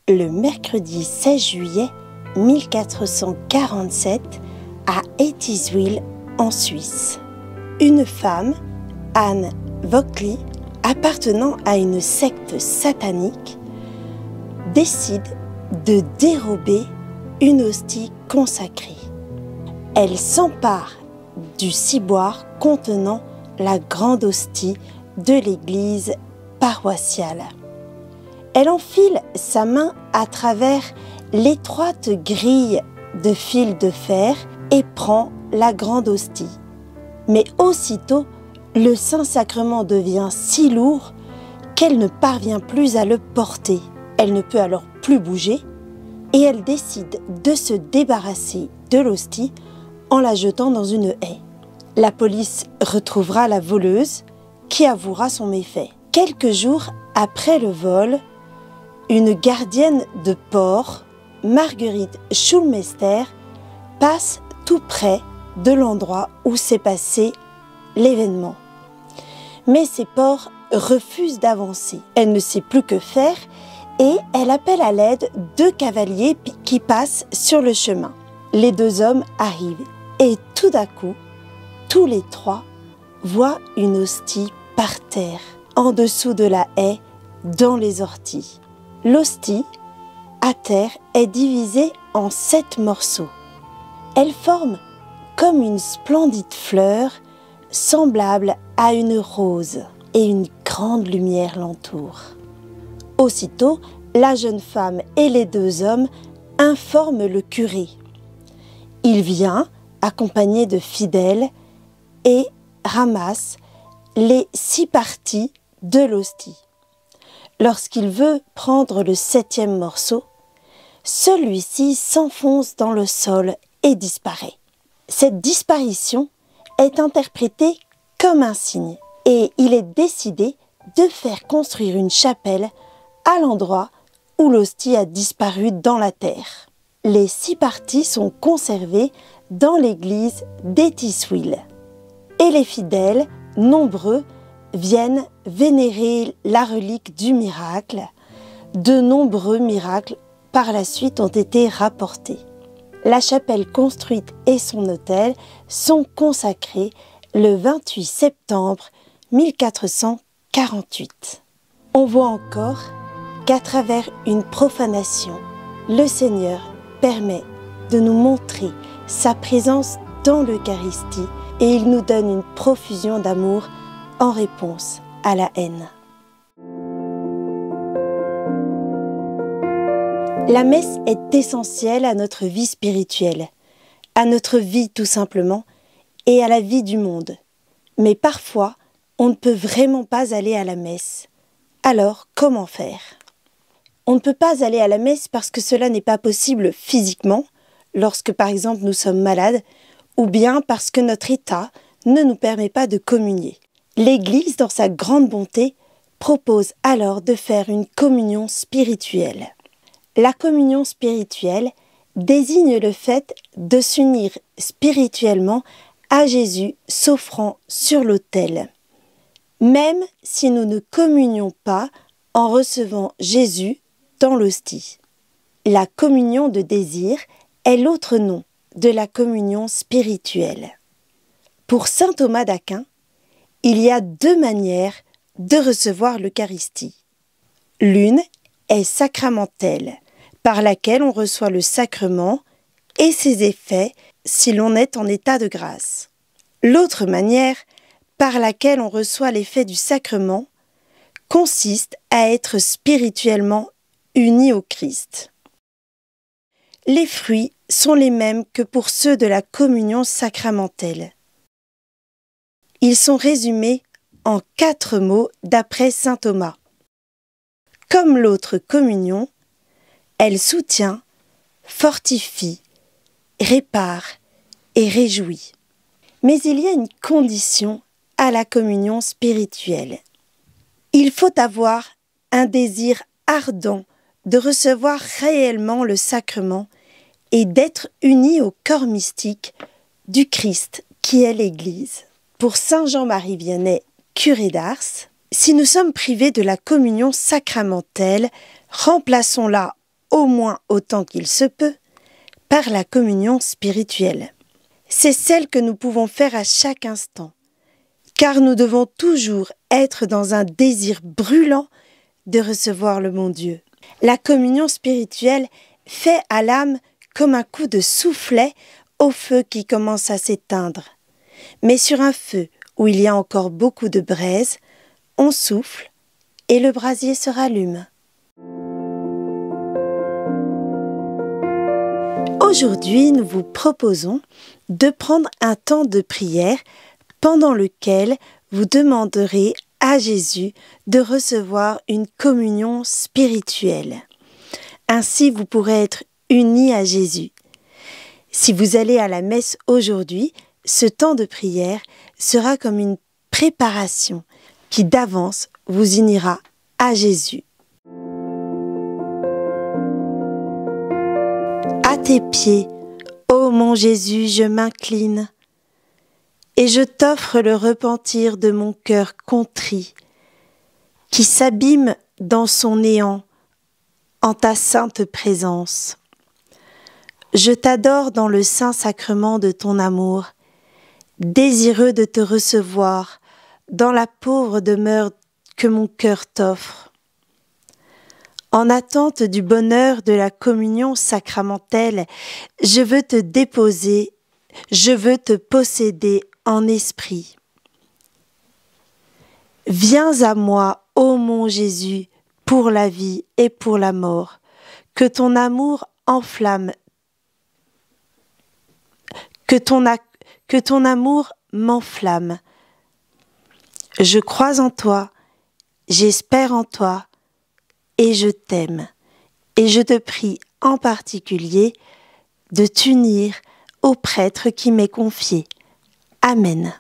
le mercredi 16 juillet 1447 à Etiswil en Suisse. Une femme, Anne Wöckli, appartenant à une secte satanique, décide de dérober une hostie consacrée. Elle s'empare du ciboire contenant la grande hostie de l'église paroissiale. Elle enfile sa main à travers l'étroite grille de fil de fer et prend la grande hostie. Mais aussitôt, le Saint-Sacrement devient si lourd qu'elle ne parvient plus à le porter. Elle ne peut alors plus bouger et elle décide de se débarrasser de l'hostie en la jetant dans une haie. La police retrouvera la voleuse qui avouera son méfait. Quelques jours après le vol, une gardienne de port, Marguerite Schulmeister, passe tout près de l'endroit où s'est passé l'événement. Mais ces porcs refusent d'avancer. Elle ne sait plus que faire et elle appelle à l'aide deux cavaliers qui passent sur le chemin. Les deux hommes arrivent et tout d'un coup, tous les trois voient une hostie par terre, en dessous de la haie, dans les orties. L'hostie, à terre, est divisée en 7 morceaux. Elle forme comme une splendide fleur, semblable à une rose, et une grande lumière l'entoure. Aussitôt, la jeune femme et les deux hommes informent le curé. Il vient, accompagné de fidèles, et ramasse les 6 parties de l'hostie. Lorsqu'il veut prendre le 7e morceau, celui-ci s'enfonce dans le sol et disparaît. Cette disparition est interprétée comme un signe et il est décidé de faire construire une chapelle à l'endroit où l'hostie a disparu dans la terre. Les 6 parties sont conservées dans l'église d'Etiswil et les fidèles, nombreux, viennent vénérer la relique du miracle. De nombreux miracles par la suite ont été rapportés. La chapelle construite et son autel sont consacrés le 28 septembre 1448. On voit encore qu'à travers une profanation, le Seigneur permet de nous montrer sa présence dans l'Eucharistie et il nous donne une profusion d'amour en réponse à la haine. La messe est essentielle à notre vie spirituelle, à notre vie tout simplement, et à la vie du monde. Mais parfois, on ne peut vraiment pas aller à la messe. Alors, comment faire? On ne peut pas aller à la messe parce que cela n'est pas possible physiquement, lorsque par exemple nous sommes malades, ou bien parce que notre état ne nous permet pas de communier. L'Église, dans sa grande bonté, propose alors de faire une communion spirituelle. La communion spirituelle désigne le fait de s'unir spirituellement à Jésus s'offrant sur l'autel. Même si nous ne communions pas en recevant Jésus dans l'hostie. La communion de désir est l'autre nom de la communion spirituelle. Pour saint Thomas d'Aquin, il y a 2 manières de recevoir l'Eucharistie. L'une est sacramentelle, par laquelle on reçoit le sacrement et ses effets si l'on est en état de grâce. L'autre manière, par laquelle on reçoit l'effet du sacrement, consiste à être spirituellement uni au Christ. Les fruits sont les mêmes que pour ceux de la communion sacramentelle. Ils sont résumés en 4 mots d'après saint Thomas. Comme l'autre communion, elle soutient, fortifie, répare et réjouit. Mais il y a une condition à la communion spirituelle. Il faut avoir un désir ardent de recevoir réellement le sacrement et d'être uni au corps mystique du Christ qui est l'Église. Pour saint Jean-Marie Vianney, curé d'Ars, si nous sommes privés de la communion sacramentelle, remplaçons-la au moins autant qu'il se peut, par la communion spirituelle. C'est celle que nous pouvons faire à chaque instant, car nous devons toujours être dans un désir brûlant de recevoir le bon Dieu. La communion spirituelle fait à l'âme comme un coup de soufflet au feu qui commence à s'éteindre. Mais sur un feu où il y a encore beaucoup de braise, on souffle et le brasier se rallume. Aujourd'hui, nous vous proposons de prendre un temps de prière pendant lequel vous demanderez à Jésus de recevoir une communion spirituelle. Ainsi, vous pourrez être unis à Jésus. Si vous allez à la messe aujourd'hui, ce temps de prière sera comme une préparation qui d'avance vous unira à Jésus. À tes pieds, ô mon Jésus, je m'incline et je t'offre le repentir de mon cœur contrit, qui s'abîme dans son néant en ta sainte présence. Je t'adore dans le saint sacrement de ton amour, désireux de te recevoir dans la pauvre demeure que mon cœur t'offre. En attente du bonheur de la communion sacramentelle, je veux te déposer, je veux te posséder en esprit. Viens à moi, ô mon Jésus, pour la vie et pour la mort, que ton amour enflamme, que ton amour m'enflamme. Je crois en toi, j'espère en toi, et je t'aime. Et je te prie en particulier de t'unir au prêtre qui m'est confié. Amen.